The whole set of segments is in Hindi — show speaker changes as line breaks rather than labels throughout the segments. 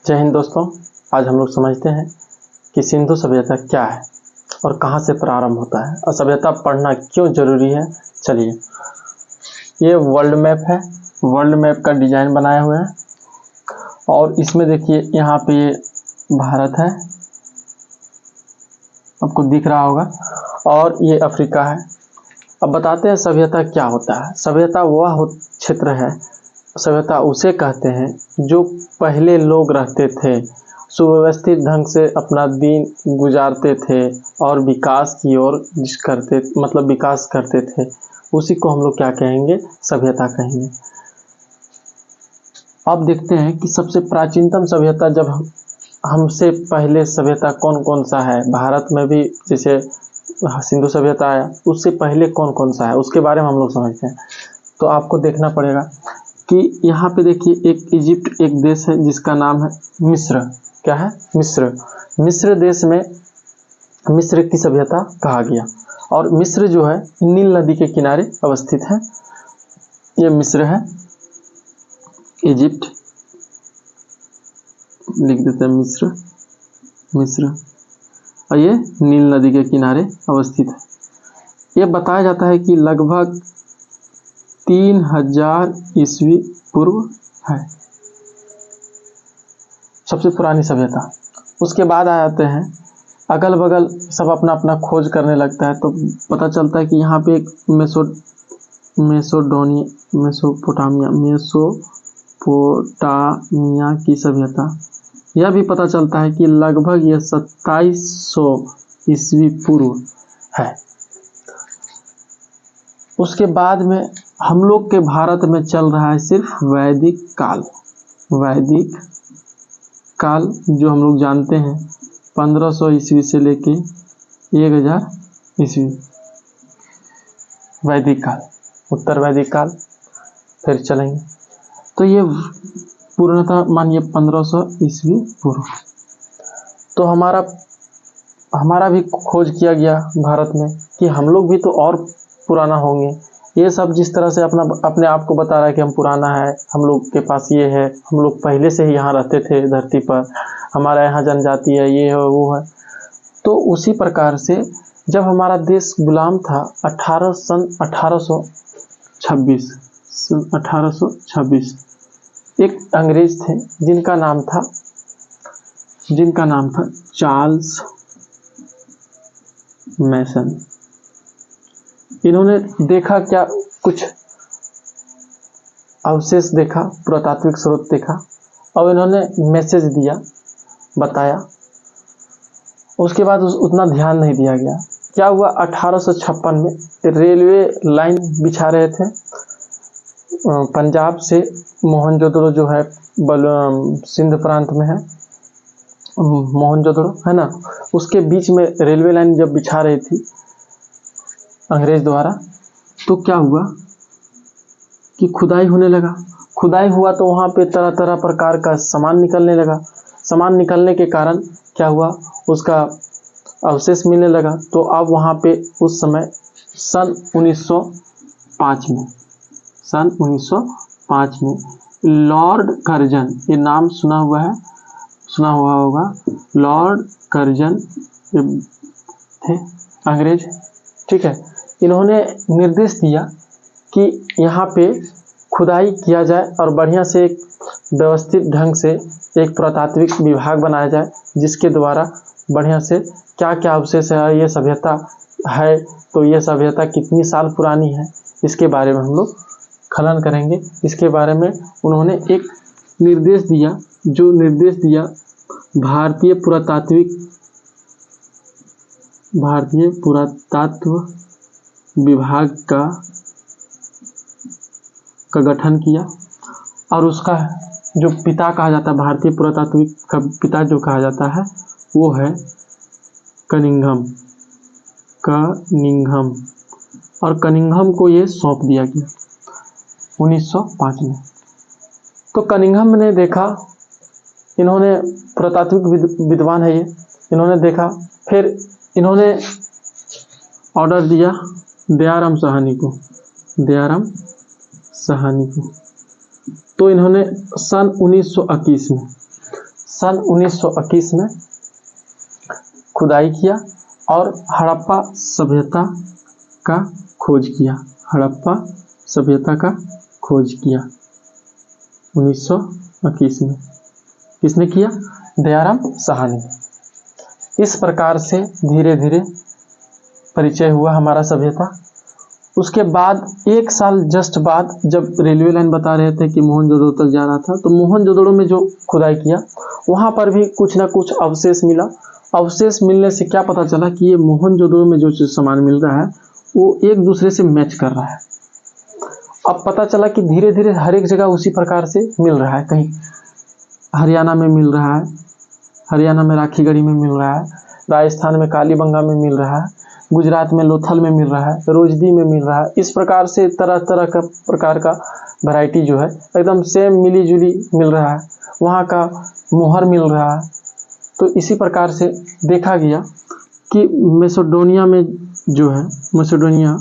जय हिंद दोस्तों। आज हम लोग समझते हैं कि सिंधु सभ्यता क्या है और कहाँ से प्रारंभ होता है और सभ्यता पढ़ना क्यों जरूरी है। चलिए, ये वर्ल्ड मैप है। वर्ल्ड मैप का डिजाइन बनाए हुए हैं और इसमें देखिए यहाँ पे ये भारत है, आपको दिख रहा होगा, और ये अफ्रीका है। अब बताते हैं सभ्यता क्या होता है। सभ्यता वह क्षेत्र है, सभ्यता उसे कहते हैं जो पहले लोग रहते थे, सुव्यवस्थित ढंग से अपना दिन गुजारते थे और विकास की ओर विकास करते थे। उसी को हम लोग क्या कहेंगे? सभ्यता कहेंगे। अब देखते हैं कि सबसे प्राचीनतम सभ्यता, जब हमसे पहले सभ्यता कौन कौन सा है। भारत में भी जैसे सिंधु सभ्यता आया, उससे पहले कौन कौन सा है उसके बारे में हम लोग समझते हैं। तो आपको देखना पड़ेगा कि यहाँ पे देखिए एक इजिप्ट एक देश है जिसका नाम है मिस्र। क्या है? मिस्र। मिस्र देश में मिस्र की सभ्यता कहा गया, और मिस्र जो है नील नदी के किनारे अवस्थित है। ये मिस्र है, इजिप्ट लिख देते हैं, मिस्र मिस्र, और ये नील नदी के किनारे अवस्थित है। ये बताया जाता है कि लगभग 3000 ईस्वी पूर्व है सबसे पुरानी सभ्यता। उसके बाद आ जाते हैं अगल बगल, सब अपना अपना खोज करने लगता है, तो पता चलता है कि यहाँ पे एक मेसोपोटामिया की सभ्यता। यह भी पता चलता है कि लगभग यह 2700 ईस्वी पूर्व है। उसके बाद में हम लोग के भारत में चल रहा है सिर्फ वैदिक काल। वैदिक काल जो हम लोग जानते हैं 1500 ईस्वी से लेके 1000 ईस्वी, वैदिक काल, उत्तर वैदिक काल, फिर चलेंगे। तो ये पूर्णतः मानिए 1500 ईस्वी पूर्व। तो हमारा भी खोज किया गया भारत में कि हम लोग भी तो और पुराना होंगे। ये सब जिस तरह से अपने आप को बता रहा है कि हम पुराना है, हम लोग के पास ये है, हम लोग पहले से ही यहाँ रहते थे धरती पर, हमारा यहाँ जनजाति है, ये है वो है। तो उसी प्रकार से जब हमारा देश गुलाम था सन 1826 एक अंग्रेज थे जिनका नाम था चार्ल्स मैसन। इन्होंने देखा, क्या कुछ अवशेष देखा, पुरातात्विक स्रोत देखा, और इन्होंने मैसेज दिया, बताया। उसके बाद उतना ध्यान नहीं दिया गया। क्या हुआ? 1856 में रेलवे लाइन बिछा रहे थे पंजाब से मोहनजोदड़ो, जो है सिंध प्रांत में है मोहनजोदड़ो, है ना, उसके बीच में रेलवे लाइन जब बिछा रही थी अंग्रेज द्वारा, तो क्या हुआ कि खुदाई होने लगा। खुदाई हुआ तो वहाँ पे तरह तरह प्रकार का सामान निकलने लगा। सामान निकलने के कारण क्या हुआ? उसका अवशेष मिलने लगा। तो अब वहाँ पे उस समय सन 1905 में लॉर्ड कर्जन, ये नाम सुना हुआ होगा, लॉर्ड कर्जन थे अंग्रेज, ठीक है। इन्होंने निर्देश दिया कि यहाँ पे खुदाई किया जाए और बढ़िया से एक व्यवस्थित ढंग से एक पुरातात्विक विभाग बनाया जाए, जिसके द्वारा बढ़िया से क्या क्या अवशेष है, ये सभ्यता है तो ये सभ्यता कितनी साल पुरानी है, इसके बारे में हम लोग खनन करेंगे। इसके बारे में उन्होंने एक निर्देश दिया, जो निर्देश दिया भारतीय पुरातत्व विभाग का गठन किया, और उसका जो पिता कहा जाता है, भारतीय पुरातात्विक का पिता जो कहा जाता है, वो है कनिंघम, और कनिंघम को ये सौंप दिया गया 1905 में। तो कनिंघम ने देखा, इन्होंने पुरातात्विक विद्वान है ये, इन्होंने देखा, फिर इन्होंने ऑर्डर दिया दयाराम साहनी को। तो इन्होंने सन 1921 सन 1921 में खुदाई किया और हड़प्पा सभ्यता का खोज किया। हड़प्पा सभ्यता का खोज किया 1921 में। किसने किया? दयाराम साहनी। इस प्रकार से धीरे धीरे परिचय हुआ हमारा सभ्यता। उसके बाद 1 साल जस्ट बाद जब रेलवे लाइन बता रहे थे कि मोहनजोदड़ो तक जा रहा था, तो मोहनजोदड़ो में जो खुदाई किया वहाँ पर भी कुछ ना कुछ अवशेष मिला। अवशेष मिलने से क्या पता चला कि ये मोहनजोदड़ो में जो सामान मिल रहा है वो एक दूसरे से मैच कर रहा है। अब पता चला कि धीरे धीरे हर एक जगह उसी प्रकार से मिल रहा है। कहीं हरियाणा में मिल रहा है, हरियाणा में राखीगढ़ी में मिल रहा है, राजस्थान में कालीबंगा में मिल रहा है, गुजरात में लोथल में मिल रहा है, रोजदी में मिल रहा है। इस प्रकार से तरह तरह का प्रकार का वैरायटी जो है एकदम सेम मिली जुली मिल रहा है। वहाँ का मोहर मिल रहा है। तो इसी प्रकार से देखा गया कि मैसेडोनिया में जो है मैसेडोनिया,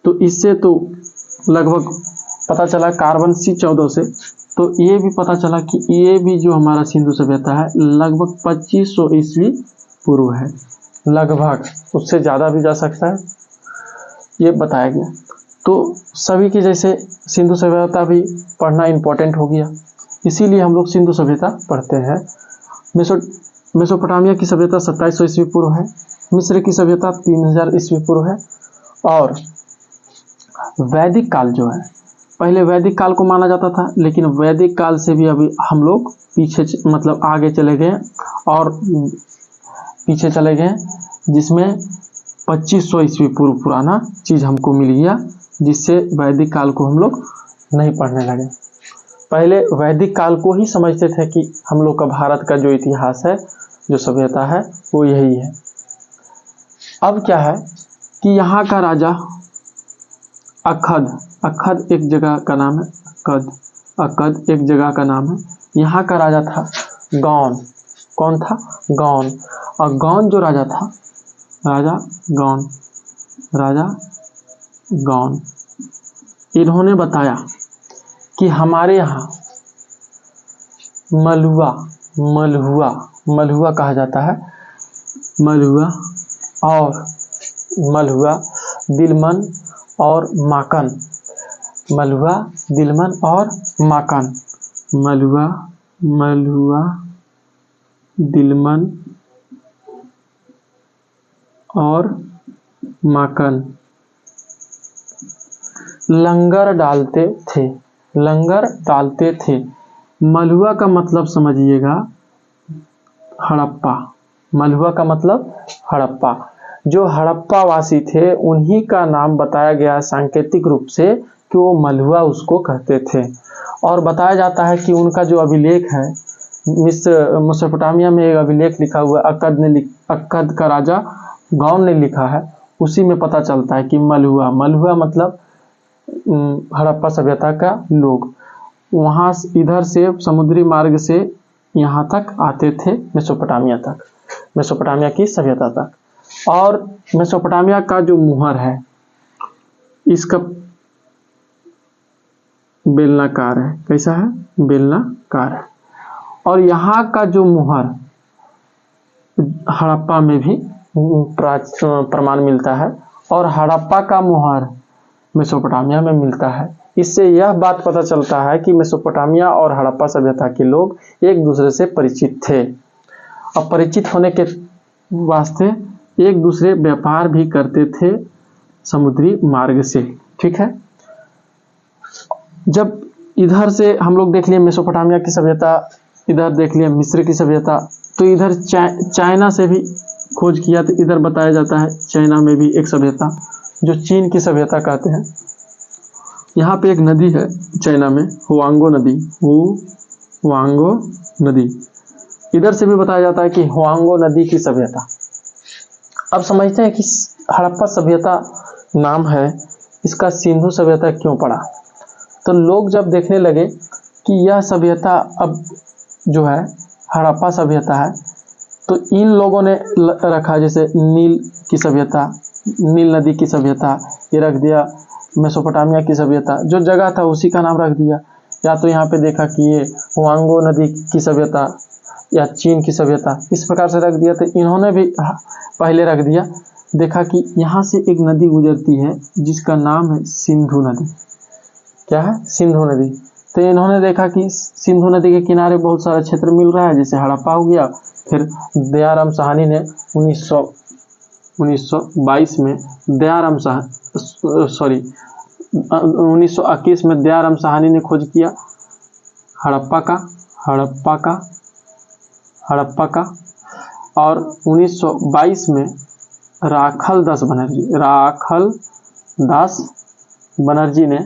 तो इससे तो लगभग पता चला कार्बन C14 से, तो ये भी पता चला कि ये भी जो हमारा सिंधु सभ्यता है लगभग 2500 ईस्वी पूर्व है। लगभग, उससे ज़्यादा भी जा सकता है, ये बताया गया। तो सभी की जैसे सिंधु सभ्यता भी पढ़ना इम्पोर्टेंट हो गया, इसीलिए हम लोग सिंधु सभ्यता पढ़ते हैं। मेसोपोटामिया की सभ्यता 2700 ईस्वी पूर्व है। मिस्र की सभ्यता 3000 ईस्वी पूर्व है। और वैदिक काल जो है, पहले वैदिक काल को माना जाता था, लेकिन वैदिक काल से भी अभी हम लोग पीछे मतलब आगे चले गए और पीछे चले गए, जिसमें 2500 ईस्वी पूर्व पुराना चीज़ हमको मिल गया, जिससे वैदिक काल को हम लोग नहीं पढ़ने लगे। पहले वैदिक काल को ही समझते थे कि हम लोग का भारत का जो इतिहास है, जो सभ्यता है, वो यही है। अब क्या है कि यहाँ का राजा अक्खद एक जगह का नाम है, अक्खद एक जगह का नाम है। यहाँ का राजा था गौन। कौन था? गौन। और गौन जो राजा था, राजा गौन, इन्होंने बताया कि हमारे यहाँ मलहुआ कहा जाता है, मलहुआ, दिलमन और माकन, मलहुआ, दिलमन और माकन, मलहुआ, दिलमन और माकन लंगर डालते थे। मलहुआ का मतलब समझिएगा हड़प्पा। मलहुआ का मतलब हड़प्पा। जो हड़प्पा वासी थे उन्हीं का नाम बताया गया सांकेतिक रूप से कि वो मलहुआ उसको कहते थे। और बताया जाता है कि उनका जो अभिलेख है, मेसोपोटामिया में एक अभिलेख लिखा हुआ है, अक्कद का राजा गौन ने लिखा है, उसी में पता चलता है कि मलहुआ मतलब हड़प्पा सभ्यता का लोग वहाँ इधर से समुद्री मार्ग से यहाँ तक आते थे, मेसोपोटामिया तक, मेसोपोटामिया की सभ्यता तक। और मेसोपोटामिया का जो मुहर है, इसका बेलनाकार है। कैसा है? बेलनाकार है। और यहाँ का जो मुहर हड़प्पा में भी प्रमाण मिलता है, और हड़प्पा का मुहर मेसोपोटामिया में मिलता है। इससे यह बात पता चलता है कि मेसोपोटामिया और हड़प्पा सभ्यता के लोग एक दूसरे से परिचित थे। अब परिचित होने के वास्ते एक दूसरे व्यापार भी करते थे समुद्री मार्ग से। ठीक है। जब इधर से हम लोग देख लिए मेसोपोटामिया की सभ्यता, इधर देख लिए मिस्र की सभ्यता, तो इधर चाइना से भी खोज किया, तो इधर बताया जाता है चाइना में भी एक सभ्यता जो चीन की सभ्यता कहते हैं। यहाँ पे एक नदी है चाइना में, हुआंगो नदी, इधर से भी बताया जाता है कि हुआंगो नदी की सभ्यता। अब समझते हैं कि हड़प्पा सभ्यता नाम है, इसका सिंधु सभ्यता क्यों पड़ा। तो लोग जब देखने लगे कि यह सभ्यता अब जो है हड़प्पा सभ्यता है, तो इन लोगों ने रखा, जैसे नील की सभ्यता, नील नदी की सभ्यता, ये रख दिया। मेसोपोटामिया की सभ्यता जो जगह था उसी का नाम रख दिया। या तो यहाँ पे देखा कि ये हुआंगो नदी की सभ्यता या चीन की सभ्यता, इस प्रकार से रख दिया। तो इन्होंने भी पहले रख दिया, देखा कि यहाँ से एक नदी गुजरती है जिसका नाम है सिंधु नदी। क्या है? सिंधु नदी। तो इन्होंने देखा कि सिंधु नदी के किनारे बहुत सारा क्षेत्र मिल रहा है, जैसे हड़प्पा हो गया। फिर दयाराम साहनी ने 1922 में 1921 में दयाराम साहनी ने खोज किया हड़प्पा का। और 1922 में राखल दास बनर्जी ने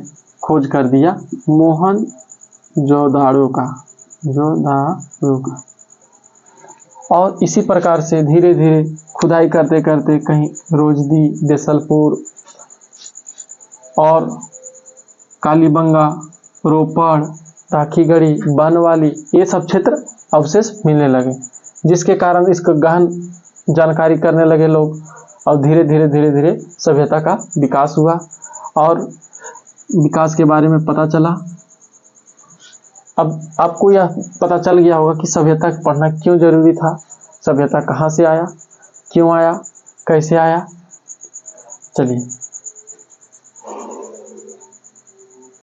खोज कर दिया मोहनजोदड़ो का। और इसी प्रकार से धीरे धीरे खुदाई करते करते कहीं रोजदी, देसलपुर और कालीबंगा, रोपड़, राखीगढ़ी, बनवाली, ये सब क्षेत्र अवशेष मिलने लगे, जिसके कारण इसका गहन जानकारी करने लगे लोग। और धीरे धीरे सभ्यता का विकास हुआ और विकास के बारे में पता चला। अब आपको यह पता चल गया होगा कि सभ्यता पढ़ना क्यों जरूरी था, सभ्यता कहाँ से आया, क्यों आया, कैसे आया। चलिए